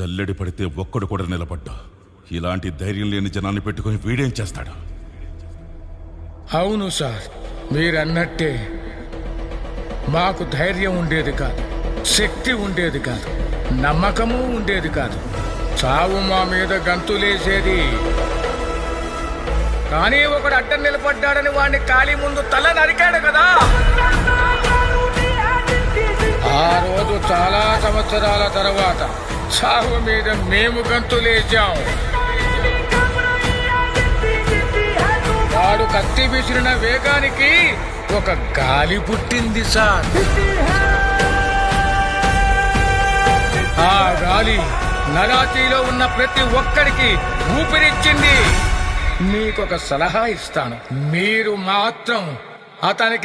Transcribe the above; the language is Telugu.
జల్లెడి పడితే ఒక్కడు కూడా నిలబడ్డా. ఇలాంటి ధైర్యం లేని జనాన్ని పెట్టుకుని వీడేం చేస్తాడు? అవును సార్, మీరన్నట్టే మాకు ధైర్యం ఉండేది కాదు, శక్తి ఉండేది కాదు, నమ్మకము ఉండేది కాదు. చావు మా మీద గంతులేసేది. కానీ ఒకడు అడ్డం నిలబడ్డాడని వాడిని ఖాళీ ముందు తల నరికాడు కదా. ఆ రోజు చాలా సంవత్సరాల తర్వాత చావు మీద మేము గంతులేసాం. వాడు కత్తి విసిరిన వేగానికి ఒక గాలి పుట్టింది సార్. ఆ గాలి నరాతీలో ఉన్న ప్రతి ఒక్కడికి ఊపిరిచ్చింది. మీకొక సలహా ఇస్తాను, మీరు మాత్రం అతనికి